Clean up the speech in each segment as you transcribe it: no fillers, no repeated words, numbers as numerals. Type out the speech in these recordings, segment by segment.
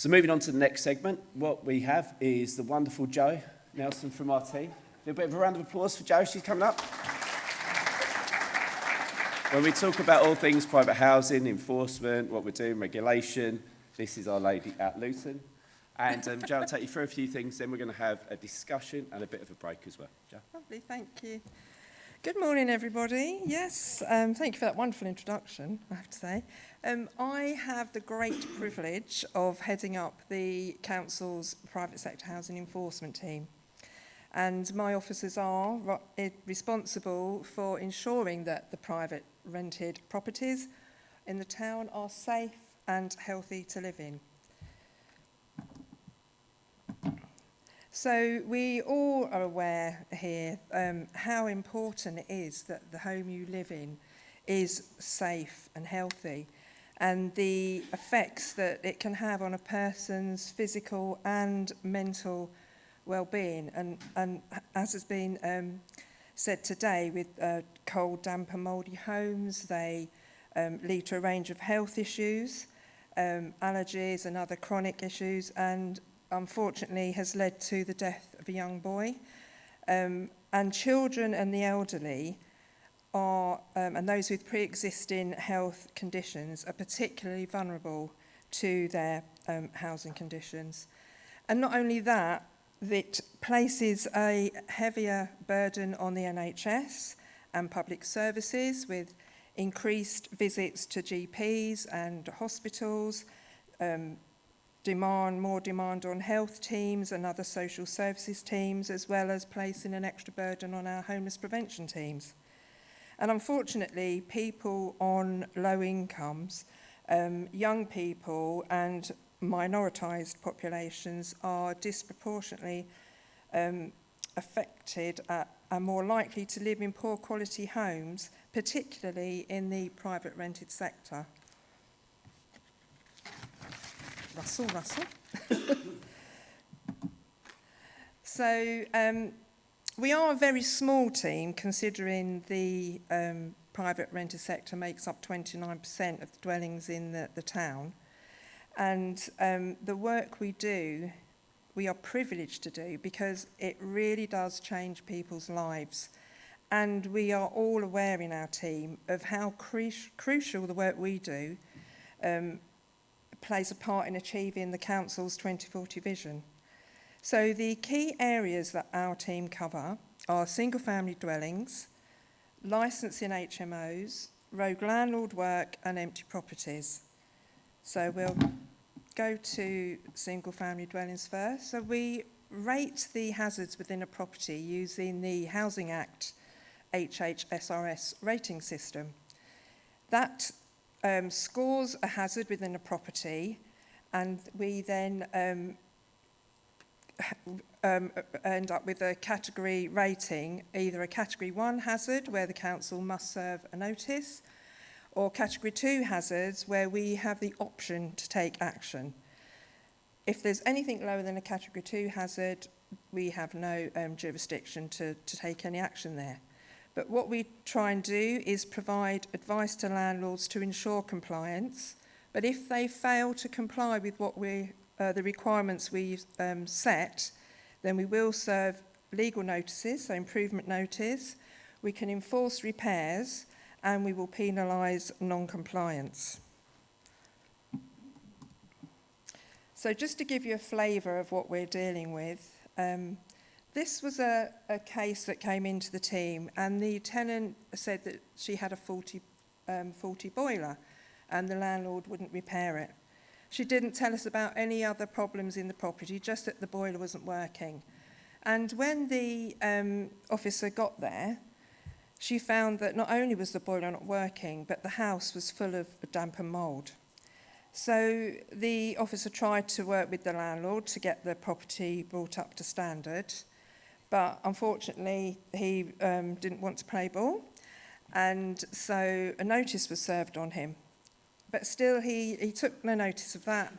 So moving on to the next segment, what we have is the wonderful Jo Nelson from our team. A little bit of a round of applause for Jo, she's coming up. When we talk about all things private housing, enforcement, what we're doing, regulation, this is our lady at Luton. And Jo will take you through a few things, then we're going to have a discussion and a bit of a break as well. Jo? Lovely, thank you. Good morning, everybody. Yes, thank you for that wonderful introduction, I have to say. I have the great privilege of heading up the Council's private sector housing enforcement team. And my officers are responsible for ensuring that the private rented properties in the town are safe and healthy to live in. So we all are aware here how important it is that the home you live in is safe and healthy, and the effects that it can have on a person's physical and mental well-being. And as has been said today, with cold, damp and mouldy homes, they lead to a range of health issues, allergies and other chronic issues, and unfortunately has led to the death of a young boy. And children and the elderly are, and those with pre-existing health conditions are particularly vulnerable to their housing conditions. And not only that, it places a heavier burden on the NHS and public services with increased visits to GPs and hospitals, more demand on health teams and other social services teams, as well as placing an extra burden on our homeless prevention teams. And unfortunately, people on low incomes, young people and minoritised populations are disproportionately affected and more likely to live in poor quality homes, particularly in the private rented sector. Russell. So we are a very small team, considering the private rented sector makes up 29% of the dwellings in the town. And the work we do, we are privileged to do, because it really does change people's lives. And we are all aware in our team of how crucial the work we do plays a part in achieving the Council's 2040 vision. So the key areas that our team cover are single-family dwellings, licensing HMOs, rogue landlord work and empty properties. So we'll go to single-family dwellings first. So we rate the hazards within a property using the Housing Act HHSRS rating system. That scores a hazard within a property, and we then end up with a category rating, either a category 1 hazard where the council must serve a notice, or category 2 hazards where we have the option to take action. If there's anything lower than a category 2 hazard, we have no jurisdiction to take any action there. But what we try and do is provide advice to landlords to ensure compliance. But if they fail to comply with what the requirements we set, then we will serve legal notices, so improvement notice. We can enforce repairs, and we will penalise non-compliance. So just to give you a flavour of what we're dealing with, this was a case that came into the team, and the tenant said that she had a faulty boiler and the landlord wouldn't repair it. She didn't tell us about any other problems in the property, just that the boiler wasn't working. And when the officer got there, she found that not only was the boiler not working, but the house was full of damp and mould. So the officer tried to work with the landlord to get the property brought up to standard, but unfortunately he didn't want to play ball, and so a notice was served on him. But still he took no notice of that,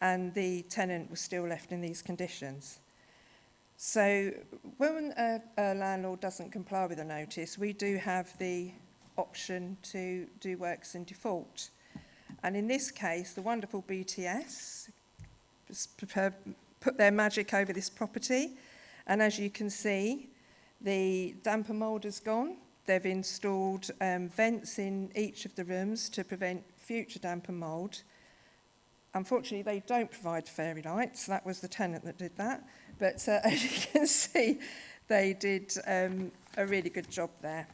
and the tenant was still left in these conditions. So when a landlord doesn't comply with a notice, we do have the option to do works in default. And in this case, the wonderful BTS put their magic over this property. And as you can see, the damp and mould has gone. They've installed vents in each of the rooms to prevent future damp and mould. Unfortunately, they don't provide fairy lights. That was the tenant that did that. But as you can see, they did a really good job there.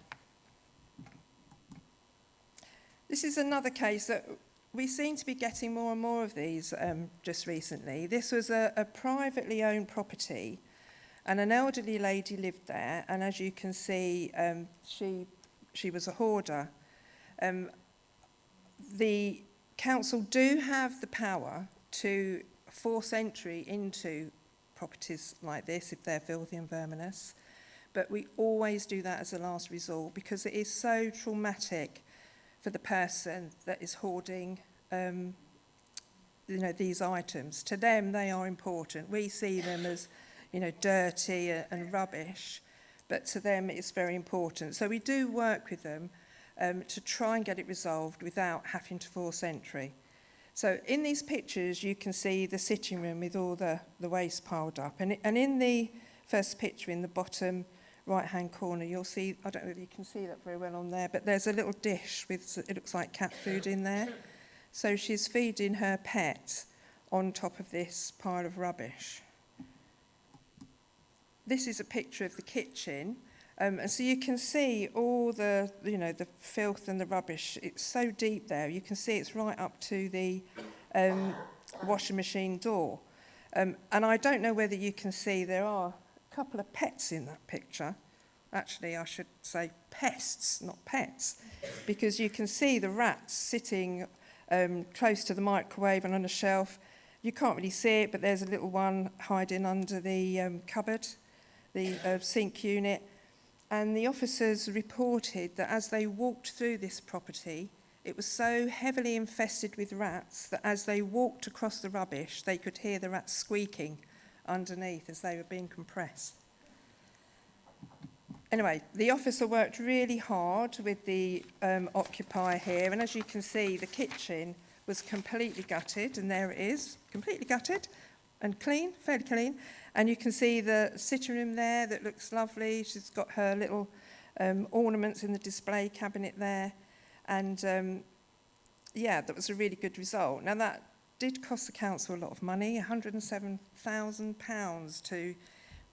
This is another case that we seem to be getting more and more of these just recently. This was a privately owned property, and an elderly lady lived there, and as you can see, she was a hoarder. The council do have the power to force entry into properties like this if they're filthy and verminous, but we always do that as a last resort because it is so traumatic for the person that is hoarding these items. To them, they are important. We see them as dirty and rubbish, but to them it's very important. So we do work with them to try and get it resolved without having to force entry. So in these pictures you can see the sitting room with all the waste piled up, and in the first picture in the bottom right hand corner you'll see, I don't know if you can see that very well on there, but there's a little dish with, it looks like cat food in there. So she's feeding her pet on top of this pile of rubbish. This is a picture of the kitchen, and so you can see all the filth and the rubbish. It's so deep there. You can see it's right up to the washing machine door. And I don't know whether you can see there are a couple of pets in that picture. Actually, I should say pests, not pets, because you can see the rats sitting close to the microwave and on a shelf. You can't really see it, but there's a little one hiding under the cupboard, the sink unit. And the officers reported that as they walked through this property, it was so heavily infested with rats that as they walked across the rubbish, they could hear the rats squeaking underneath as they were being compressed. Anyway, the officer worked really hard with the occupier here, and as you can see, the kitchen was completely gutted, and there it is, completely gutted and clean, fairly clean. And you can see the sitting room there that looks lovely. She's got her little ornaments in the display cabinet there. And yeah, that was a really good result. Now that did cost the council a lot of money, £107,000 to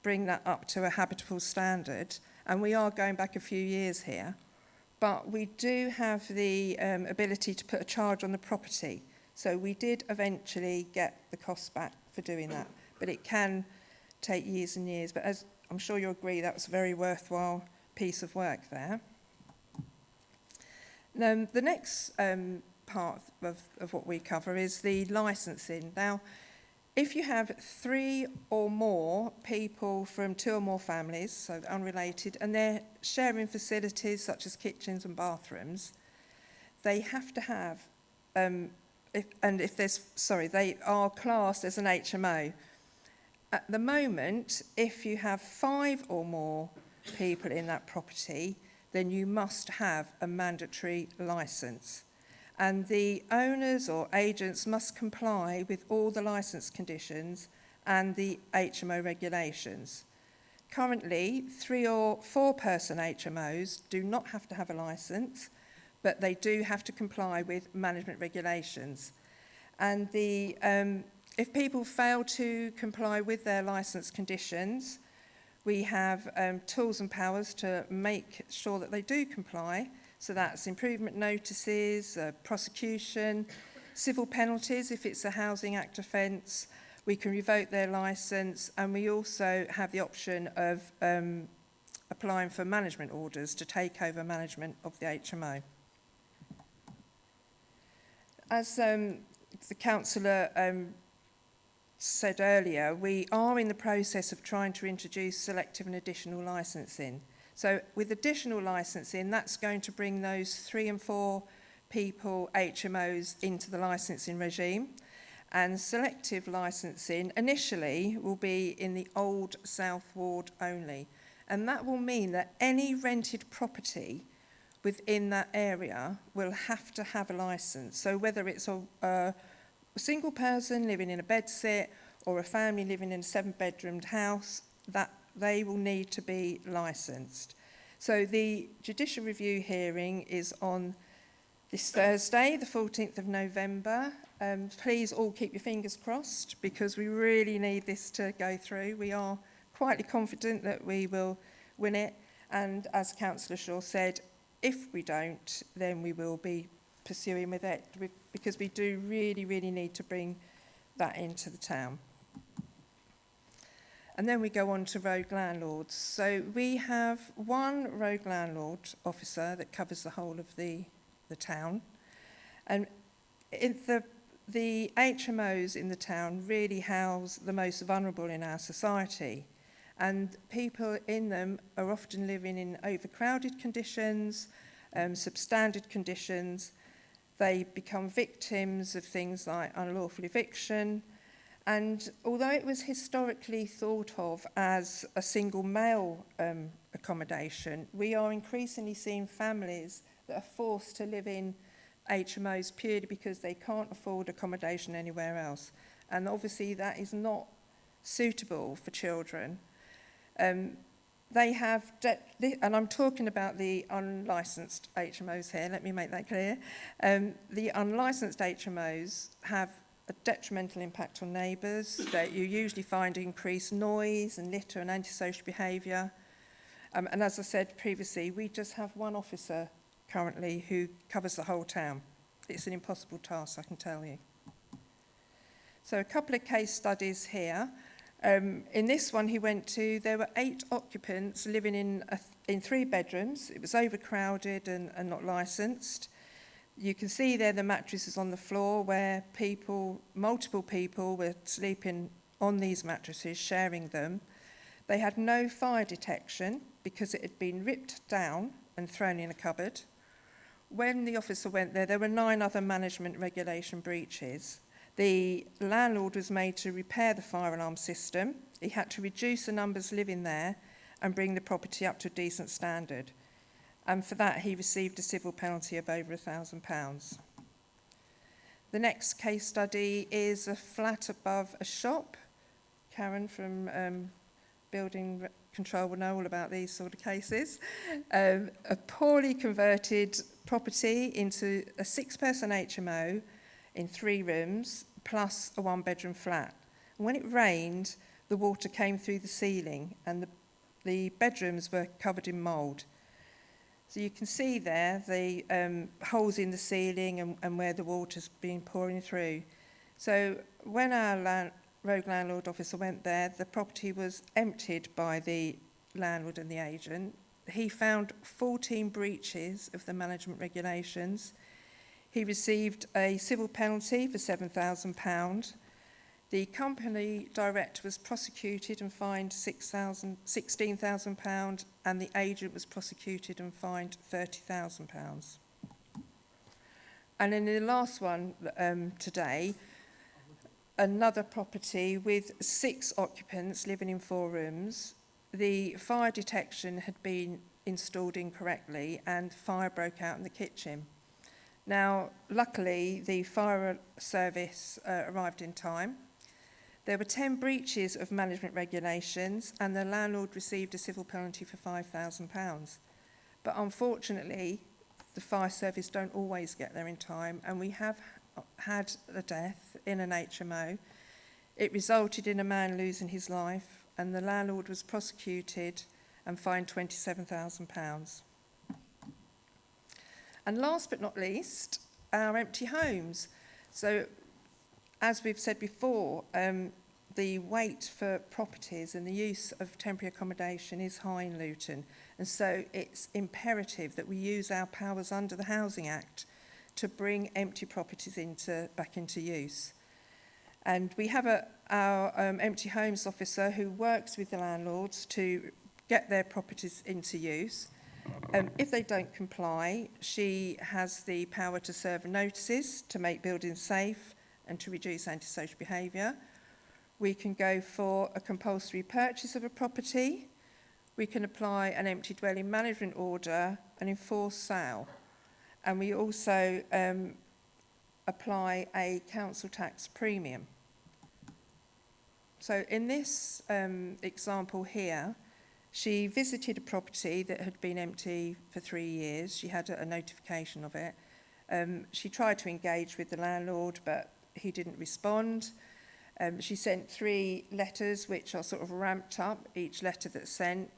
bring that up to a habitable standard. And we are going back a few years here. But we do have the ability to put a charge on the property. So we did eventually get the costs back for doing that. But it can take years and years. But as I'm sure you'll agree, that was a very worthwhile piece of work there. The next part of what we cover is the licensing. Now, if you have 3 or more people from 2 or more families, so unrelated, and they're sharing facilities such as kitchens and bathrooms, they have to have, they are classed as an HMO. At the moment, if you have 5 or more people in that property, then you must have a mandatory licence. And the owners or agents must comply with all the licence conditions and the HMO regulations. Currently, 3 or 4 person HMOs do not have to have a licence, but they do have to comply with management regulations. And if people fail to comply with their licence conditions, we have tools and powers to make sure that they do comply. So that's improvement notices, prosecution, civil penalties if it's a Housing Act offence. We can revoke their licence, and we also have the option of applying for management orders to take over management of the HMO. As the councillor said earlier, we are in the process of trying to introduce selective and additional licensing. So with additional licensing, that's going to bring those 3 and 4 people HMOs into the licensing regime. And selective licensing initially will be in the old South Ward only. And that will mean that any rented property within that area will have to have a licence. So whether it's a single person living in a bedsit or a family living in a 7-bedroomed house, that they will need to be licensed. So the judicial review hearing is on this Thursday, the 14th of November. Please all keep your fingers crossed, because we really need this to go through. We are quietly confident that we will win it, and as Councillor Shaw said, if we don't, then we will be pursuing with it, because we do really, really need to bring that into the town. And then we go on to rogue landlords. So we have one rogue landlord officer that covers the whole of the town. And the HMOs in the town really house the most vulnerable in our society. And people in them are often living in overcrowded conditions, substandard conditions. They become victims of things like unlawful eviction. And although it was historically thought of as a single male accommodation, we are increasingly seeing families that are forced to live in HMOs purely because they can't afford accommodation anywhere else. And obviously that is not suitable for children. They have, and I'm talking about the unlicensed HMOs here, let me make that clear. The unlicensed HMOs have a detrimental impact on neighbours, that you usually find increased noise and litter and antisocial behaviour. And as I said previously, we just have one officer currently who covers the whole town. It's an impossible task, I can tell you. So a couple of case studies here. In this one he went to, there were 8 occupants living in 3 bedrooms. It was overcrowded and not licensed. You can see there the mattresses on the floor where multiple people were sleeping on these mattresses, sharing them. They had no fire detection because it had been ripped down and thrown in a cupboard. When the officer went there, there were 9 other management regulation breaches. The landlord was made to repair the fire alarm system. He had to reduce the numbers living there and bring the property up to a decent standard. And for that, he received a civil penalty of over £1,000. The next case study is a flat above a shop. Karen from Building Control will know all about these sort of cases. A poorly converted property into a 6-person HMO in 3 rooms, plus a 1-bedroom flat. And when it rained, the water came through the ceiling and the bedrooms were covered in mould. So you can see there the holes in the ceiling and where the water's been pouring through. So when our rogue landlord officer went there, the property was emptied by the landlord and the agent. He found 14 breaches of the management regulations. He received a civil penalty for £7,000. The company director was prosecuted and fined £16,000, and the agent was prosecuted and fined £30,000. And in the last one today, another property with 6 occupants living in 4 rooms. The fire detection had been installed incorrectly and fire broke out in the kitchen. Now, luckily, the fire service arrived in time. There were 10 breaches of management regulations and the landlord received a civil penalty for £5,000. But unfortunately, the fire service don't always get there in time, and we have had a death in an HMO. It resulted in a man losing his life, and the landlord was prosecuted and fined £27,000. And last but not least, our empty homes. So, as we've said before, the wait for properties and the use of temporary accommodation is high in Luton. And so it's imperative that we use our powers under the Housing Act to bring empty properties back into use. And we have our empty homes officer who works with the landlords to get their properties into use. If they don't comply, she has the power to serve notices to make buildings safe and to reduce antisocial behaviour. We can go for a compulsory purchase of a property. We can apply an empty dwelling management order and enforce sale. And we also apply a council tax premium. So in this example here, she visited a property that had been empty for 3 years. She had a notification of it. She tried to engage with the landlord, but he didn't respond. She sent 3 letters, which are sort of ramped up. Each letter that's sent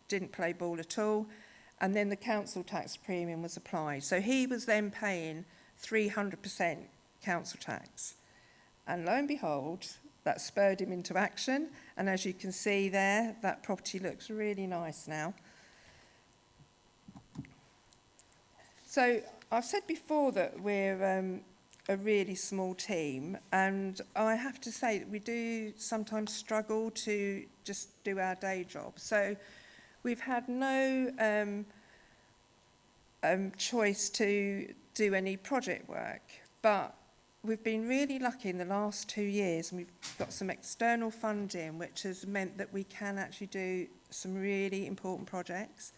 didn't play ball at all. And then the council tax premium was applied. So he was then paying 300% council tax. And lo and behold, that spurred him into action. And as you can see there, that property looks really nice now. So I've said before that we're a really small team, and I have to say that we do sometimes struggle to just do our day job. So we've had no choice to do any project work, but we've been really lucky in the last 2 years, and we've got some external funding, which has meant that we can actually do some really important projects.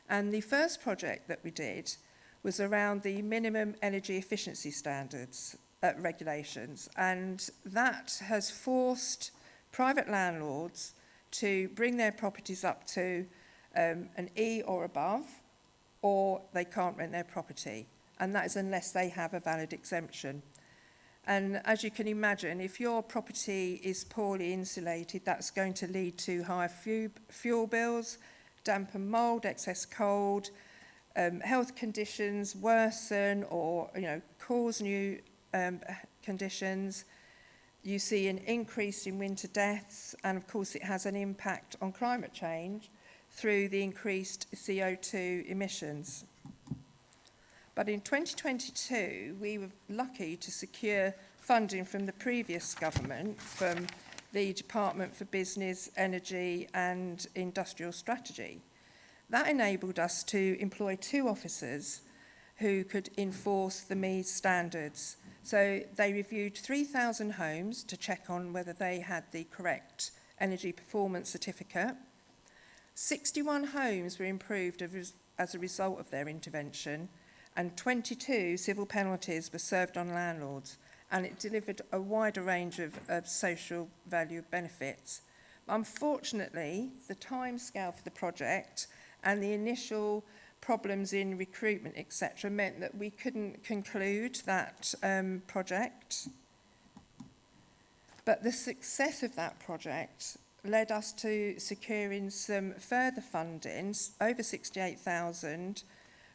And the first project that we did was around the minimum energy efficiency standards regulations, and that has forced private landlords to bring their properties up to an E or above, or they can't rent their property, and that is unless they have a valid exemption. And as you can imagine, if your property is poorly insulated, that's going to lead to higher fuel bills, damp and mould, excess cold, health conditions worsen or cause new conditions. You see an increase in winter deaths, and of course it has an impact on climate change through the increased CO2 emissions. But in 2022, we were lucky to secure funding from the previous government, from the Department for Business, Energy and Industrial Strategy. That enabled us to employ 2 officers who could enforce the MEES standards. So they reviewed 3,000 homes to check on whether they had the correct energy performance certificate. 61 homes were improved as a result of their intervention, and 22 civil penalties were served on landlords, and it delivered a wider range of social value benefits. Unfortunately, the timescale for the project and the initial problems in recruitment, etc., meant that we couldn't conclude that project. But the success of that project led us to securing some further funding, over 68,000,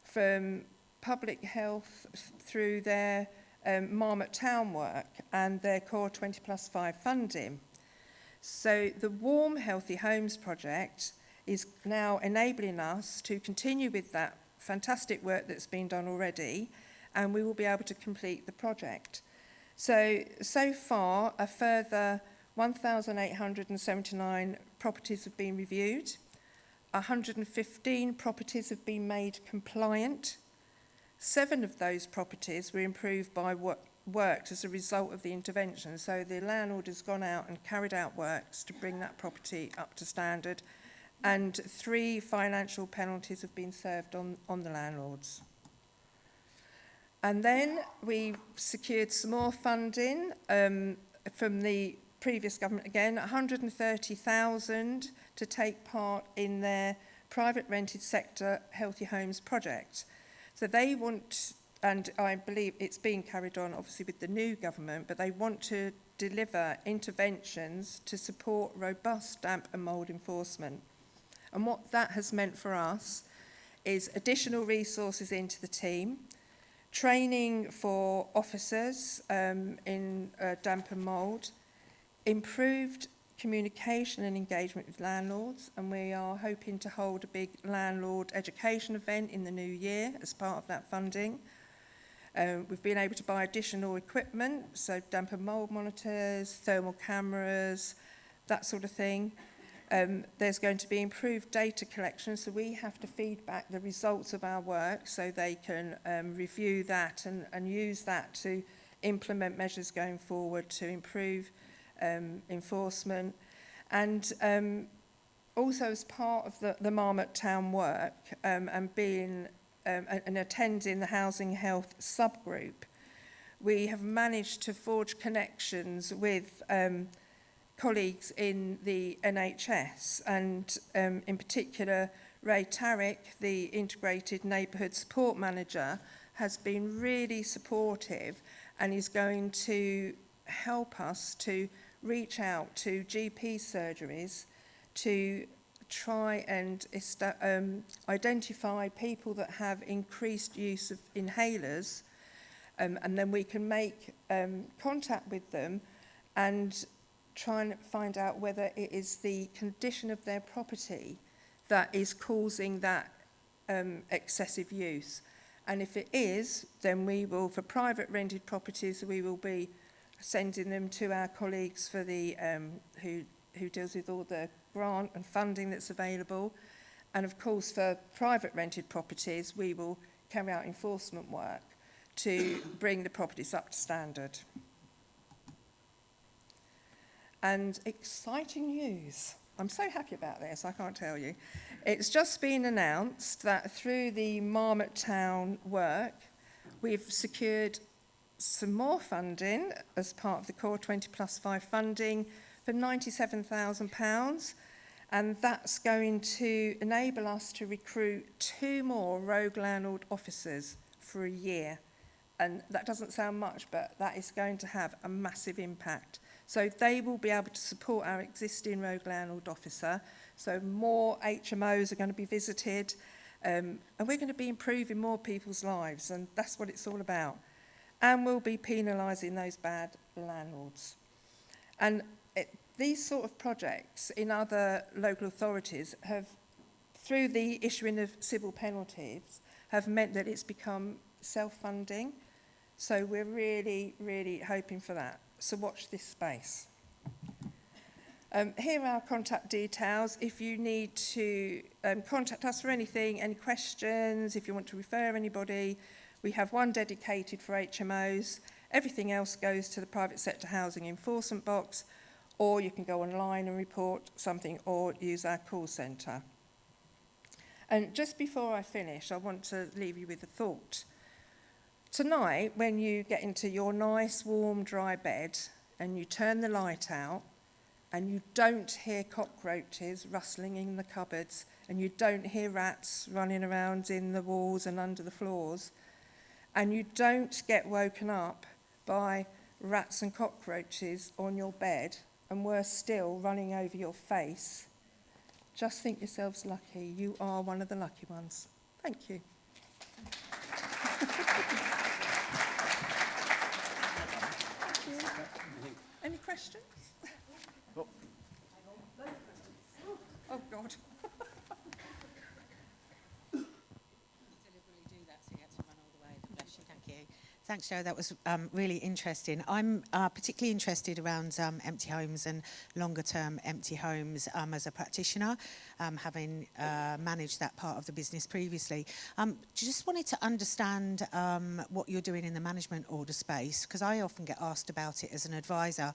from Public Health through their Marmot Town work and their Core 20+5 funding. So the Warm Healthy Homes project is now enabling us to continue with that fantastic work that's been done already, and we will be able to complete the project. So far, a further 1,879 properties have been reviewed, 115 properties have been made compliant, 7 of those properties were improved by works as a result of the intervention. So the landlord has gone out and carried out works to bring that property up to standard, and 3 financial penalties have been served on the landlords. And then we secured some more funding from the previous government, again, 130,000 to take part in their private rented sector Healthy Homes project. So they want, and I believe it's being carried on obviously with the new government, but they want to deliver interventions to support robust damp and mould enforcement. And what that has meant for us is additional resources into the team, training for officers in damp and mould, improved communication and engagement with landlords, and we are hoping to hold a big landlord education event in the new year as part of that funding. We've been able to buy additional equipment, so damp and mould monitors, thermal cameras, that sort of thing. There's going to be improved data collection, so we have to feed back the results of our work so they can review that and use that to implement measures going forward to improve enforcement. And also as part of the Marmot Town work and being and attending the Housing Health subgroup, we have managed to forge connections with colleagues in the NHS, and in particular Ray Tarrick, the Integrated Neighbourhood Support Manager, has been really supportive and is going to help us to reach out to GP surgeries to try and identify people that have increased use of inhalers, and then we can make contact with them and try and find out whether it is the condition of their property that is causing that excessive use. And if it is, then we will, for private rented properties, we will be sending them to our colleagues for the who deals with all the grant and funding that's available. And of course, for private rented properties, we will carry out enforcement work to bring the properties up to standard. And exciting news. I'm so happy about this, I can't tell you. It's just been announced that through the Marmot Town work, we've secured some more funding as part of the Core 20+5 funding for £97,000, and that's going to enable us to recruit 2 more rogue landlord officers for a year. And that doesn't sound much, but that is going to have a massive impact. So they will be able to support our existing rogue landlord officer. So more HMOs are going to be visited, and we're going to be improving more people's lives, and that's what it's all about. And we'll be penalising those bad landlords. And these sort of projects in other local authorities have, through the issuing of civil penalties, have meant that it's become self-funding. So we're really, really hoping for that. So watch this space. Here are our contact details. If you need to contact us for anything, any questions, if you want to refer anybody, we have one dedicated for HMOs. Everything else goes to the private sector housing enforcement box, or you can go online and report something or use our call centre. And just before I finish, I want to leave you with a thought. Tonight, when you get into your nice, warm, dry bed and you turn the light out and you don't hear cockroaches rustling in the cupboards and you don't hear rats running around in the walls and under the floors, and you don't get woken up by rats and cockroaches on your bed, and worse still, running over your face, just think yourselves lucky. You are one of the lucky ones. Thank you. Any questions? Oh. Oh, God. Thanks, Jo. That was really interesting. I'm particularly interested around empty homes and longer-term empty homes as a practitioner, having managed that part of the business previously. Just wanted to understand what you're doing in the management order space, because I often get asked about it as an advisor,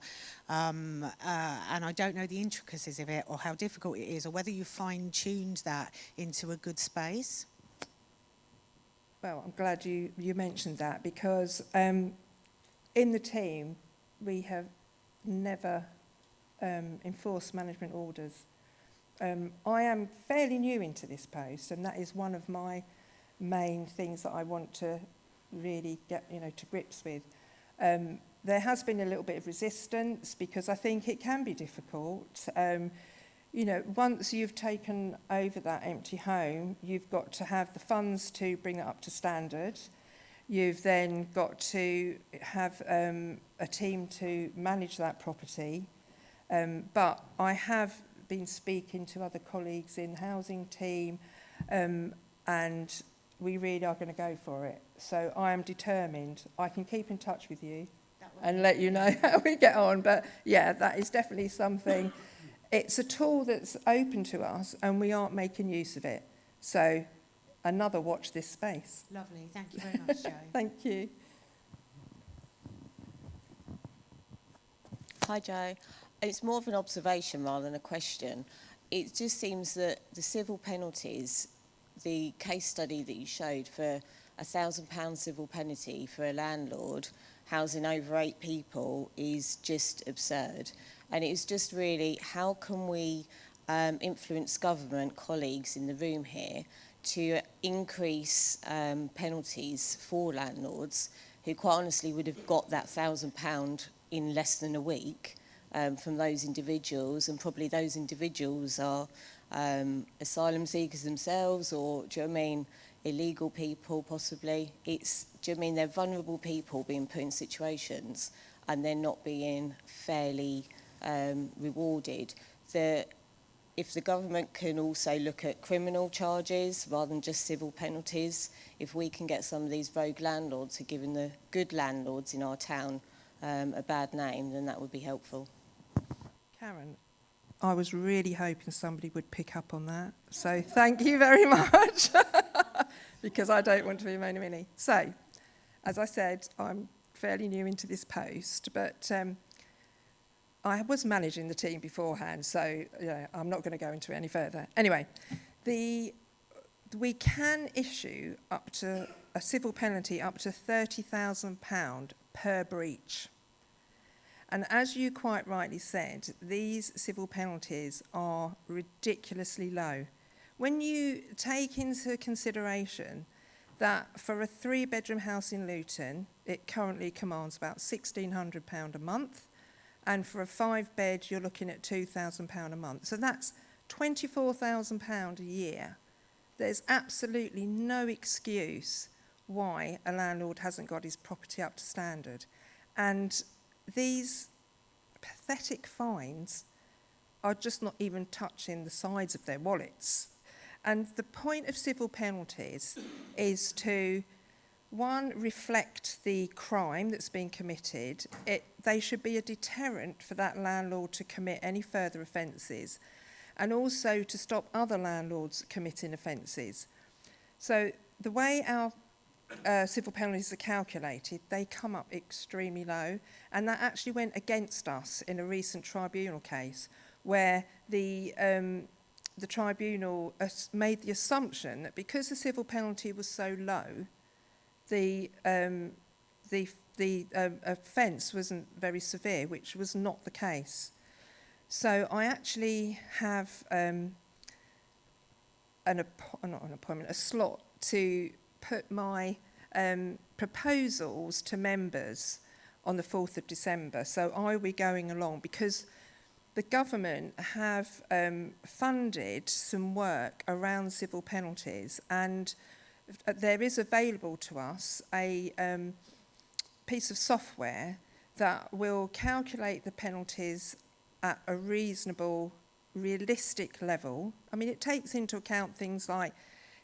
and I don't know the intricacies of it or how difficult it is, or whether you fine-tuned that into a good space. Well, I'm glad you mentioned that, because in the team, we have never enforced management orders. I am fairly new into this post, and that is one of my main things that I want to really get, to grips with. There has been a little bit of resistance because I think it can be difficult. Once you've taken over that empty home, you've got to have the funds to bring it up to standard. You've then got to have a team to manage that property. But I have been speaking to other colleagues in the housing team, and we really are going to go for it. So I am determined. I can keep in touch with you and let you know how we get on. But yeah, that is definitely something. It's a tool that's open to us, and we aren't making use of it. So, another watch this space. Lovely. Thank you very much, Jo. Thank you. Hi, Jo. It's more of an observation rather than a question. It just seems that the civil penalties, the case study that you showed for £1,000 civil penalty for a landlord housing over 8 people is just absurd. And it was just really, how can we influence government colleagues in the room here to increase penalties for landlords who quite honestly would have got that £1,000 in less than a week from those individuals, and probably those individuals are asylum seekers themselves, or, do you know what I mean, illegal people possibly. It's, do you know what I mean, they're vulnerable people being put in situations and they're not being fairly rewarded. If the government can also look at criminal charges rather than just civil penalties, if we can get some of these rogue landlords who are giving the good landlords in our town a bad name, then that would be helpful. Karen, I was really hoping somebody would pick up on that. So thank you very much, because I don't want to be moany. So, as I said, I'm fairly new into this post, but I was managing the team beforehand, so I'm not going to go into it any further. Anyway, we can issue up to a civil penalty up to £30,000 per breach. And as you quite rightly said, these civil penalties are ridiculously low. When you take into consideration that for a 3-bedroom house in Luton, it currently commands about £1,600 a month, and for a 5-bed, you're looking at £2,000 a month. So that's £24,000 a year. There's absolutely no excuse why a landlord hasn't got his property up to standard. And these pathetic fines are just not even touching the sides of their wallets. And the point of civil penalties is to, one, reflect the crime that's been committed. They should be a deterrent for that landlord to commit any further offences, and also to stop other landlords committing offences. So the way our civil penalties are calculated, they come up extremely low, and that actually went against us in a recent tribunal case where the tribunal made the assumption that because the civil penalty was so low, the offence wasn't very severe, which was not the case. So I actually have a slot to put my proposals to members on the 4th of December. So I will be going along because the government have funded some work around civil penalties, and there is available to us a piece of software that will calculate the penalties at a reasonable, realistic level. I mean, it takes into account things like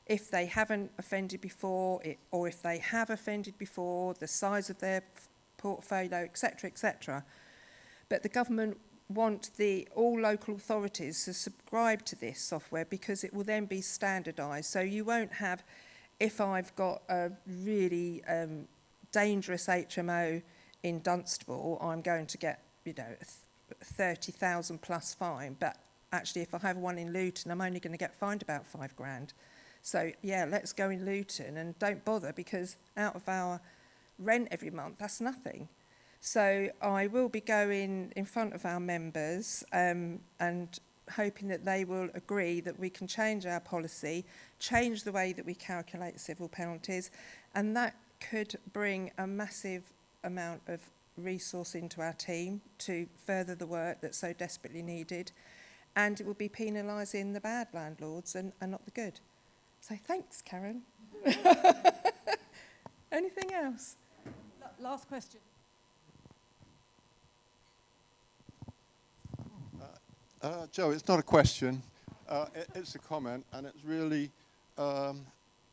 if they haven't offended before, or if they have offended before, the size of their portfolio, etc., etc. But the government want all local authorities to subscribe to this software because it will then be standardised. So you won't have, if I've got a really dangerous HMO in Dunstable, I'm going to get, £30,000 plus fine. But actually, if I have one in Luton, I'm only going to get fined about £5,000. So yeah, let's go in Luton and don't bother, because out of our rent every month, that's nothing. So I will be going in front of our members and hoping that they will agree that we can change our policy, change the way that we calculate civil penalties, and that could bring a massive amount of resource into our team to further the work that's so desperately needed. And it will be penalising the bad landlords and not the good. So thanks, Karen. Anything else? Last question. Joe, it's not a question, it's a comment, and it's really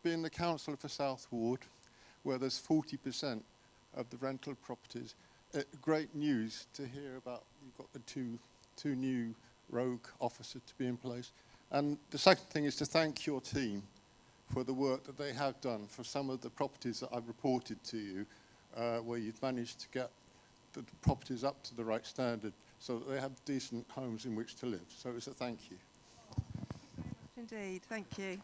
being the councillor for South Ward, where there's 40% of the rental properties. Great news to hear about. You've got the two new rogue officers to be in place. And the second thing is to thank your team for the work that they have done for some of the properties that I've reported to you, where you've managed to get the properties up to the right standard so that they have decent homes in which to live. So it's a thank you. Indeed, thank you.